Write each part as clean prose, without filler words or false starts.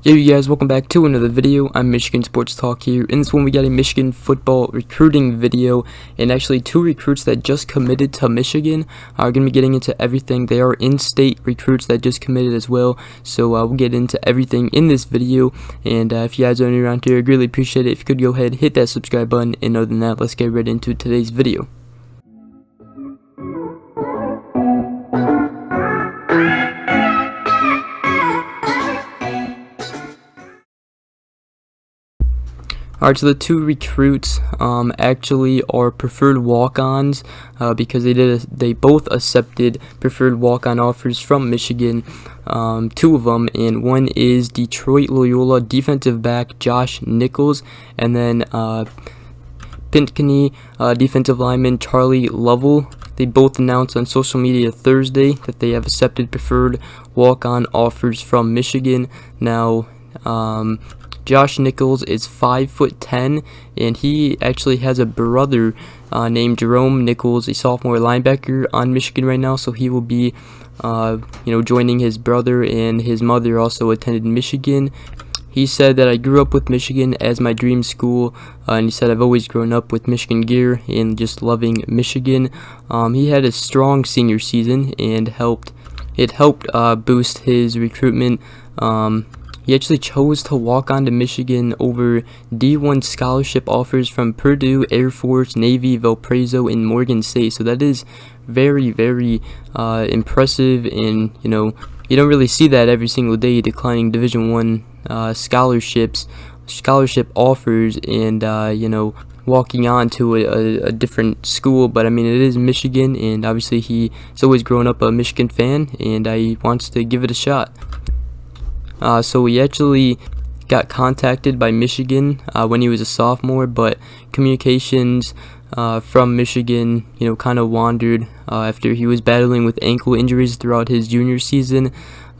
Yo, you guys, welcome back to another video. I'm Michigan Sports Talk here. In this one, we got a Michigan football recruiting video, and actually two recruits that just committed to Michigan. We're going to be getting into everything. They are in-state recruits that just committed as well, so we'll get into everything in this video. And if you guys are new around here, I'd really appreciate it if you could go ahead, hit that subscribe button, and other than that, let's get right into today's video. Alright, so the two recruits actually are preferred walk-ons because they both accepted preferred walk-on offers from Michigan, two of them, and one is Detroit Loyola defensive back Josh Nichols, and then Pinckney defensive lineman Charlie Lovell. They both announced on social media Thursday that they have accepted preferred walk-on offers from Michigan. Now, Josh Nichols is 5'10", and he actually has a brother named Jerome Nichols, a sophomore linebacker on Michigan right now. So he will be, joining his brother, and his mother also attended Michigan. He said that I grew up with Michigan as my dream school, and he said I've always grown up with Michigan gear and just loving Michigan. He had a strong senior season, and it helped boost his recruitment. He actually chose to walk on to Michigan over D1 scholarship offers from Purdue, Air Force, Navy, Valparaiso, and Morgan State. So that is very, very impressive, and you don't really see that every single day, declining Division I scholarship offers, and walking on to a different school. But I mean, it is Michigan, and obviously he's always grown up a Michigan fan, and he wants to give it a shot. So he actually got contacted by Michigan when he was a sophomore, but communications from Michigan, kind of wandered after he was battling with ankle injuries throughout his junior season,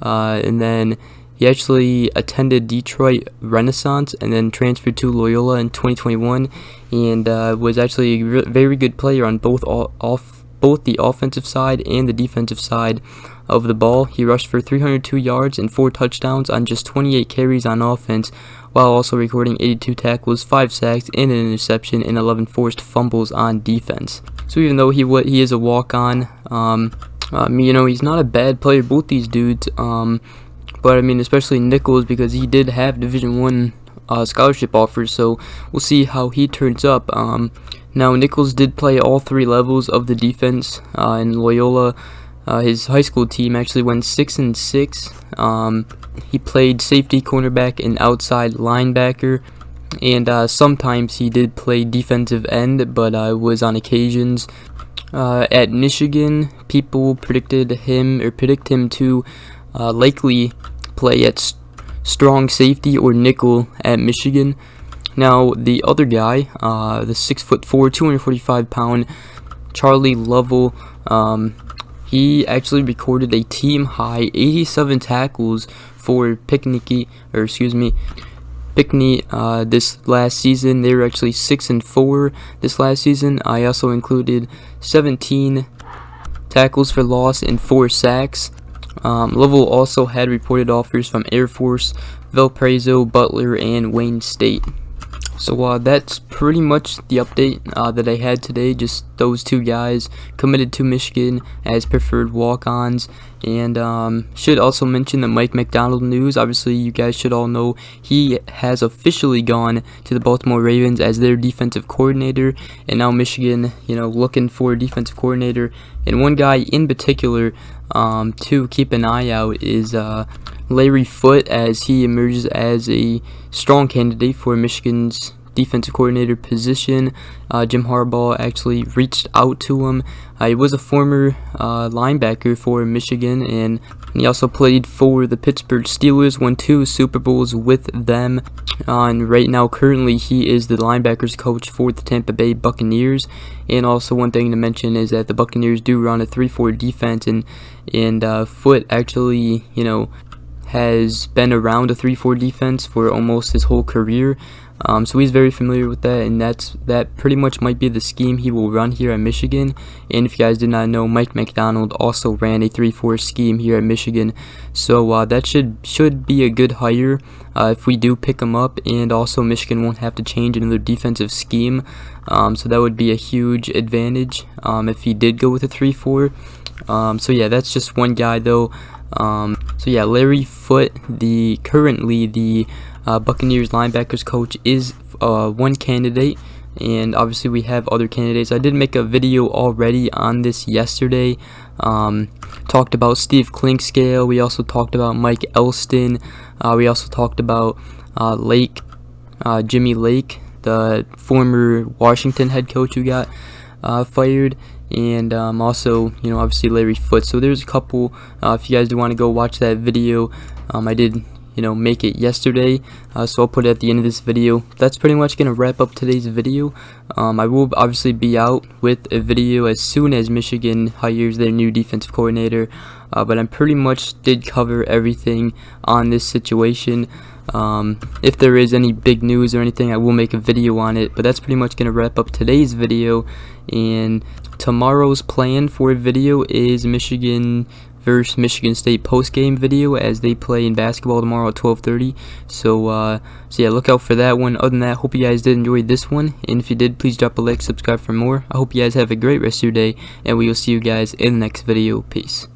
and then he actually attended Detroit Renaissance and then transferred to Loyola in 2021, and was actually a very good player on both the offensive side and the defensive side of the ball. He rushed for 302 yards and 4 touchdowns on just 28 carries on offense, while also recording 82 tackles, 5 sacks, and an interception, and 11 forced fumbles on defense. So even though he is a walk-on, he's not a bad player, both these dudes. But I mean, especially Nichols, because he did have Division I scholarship offers, so we'll see how he turns up. Now, Nichols did play all 3 levels of the defense in Loyola. His high school team actually went 6-6. He played safety, cornerback, and outside linebacker, and sometimes he did play defensive end, but was on occasions. At Michigan, people predict him to likely play at strong safety or nickel at Michigan. Now, the other guy, the 6'4", 245-pound Charlie Lovell, he actually recorded a team-high 87 tackles for Pinckney this last season. They were actually 6-4 this last season. I also included 17 tackles for loss and 4 sacks. Lovell also had reported offers from Air Force, Valparaiso, Butler, and Wayne State. So that's pretty much the update that I had today. Just those two guys committed to Michigan as preferred walk-ons. And should also mention the Mike Macdonald news. Obviously, you guys should all know he has officially gone to the Baltimore Ravens as their defensive coordinator. And now Michigan, looking for a defensive coordinator. And one guy in particular to keep an eye out is Larry Foote, as he emerges as a strong candidate for Michigan's defensive coordinator position. Jim Harbaugh actually reached out to him. He was a former linebacker for Michigan, and he also played for the Pittsburgh Steelers, won 2 Super Bowls with them, and right now currently he is the linebackers coach for the Tampa Bay Buccaneers. And also one thing to mention is that the Buccaneers do run a 3-4 defense, and Foote actually, has been around a 3-4 defense for almost his whole career. So he's very familiar with that, and that pretty much might be the scheme he will run here at Michigan. And if you guys did not know, Mike Macdonald also ran a 3-4 scheme here at Michigan. So that should be a good hire if we do pick him up, and also Michigan won't have to change another defensive scheme. So that would be a huge advantage if he did go with a 3-4. So yeah, that's just one guy though. So yeah, Larry Foote, currently the Buccaneers linebackers coach, is one candidate, and obviously we have other candidates. I did make a video already on this yesterday. Talked about Steve Clinkscale. We also talked about Mike Elston. We also talked about Jimmy Lake, the former Washington head coach who got fired, and also, you know, obviously Larry Foote. So there's a couple. If you guys do want to go watch that video, I did, you know, make it yesterday, so I'll put it at the end of this video. That's pretty much gonna wrap up today's video. I will obviously be out with a video as soon as Michigan hires their new defensive coordinator, but I pretty much did cover everything on this situation. If there is any big news or anything, I will make a video on it, but that's pretty much gonna wrap up today's video. And tomorrow's plan for a video is Michigan versus Michigan State post-game video, as they play in basketball tomorrow at 12:30. So yeah, look out for that one. Other than that, hope you guys did enjoy this one, and if you did, please drop a like, subscribe for more. I hope you guys have a great rest of your day, and we will see you guys in the next video. Peace.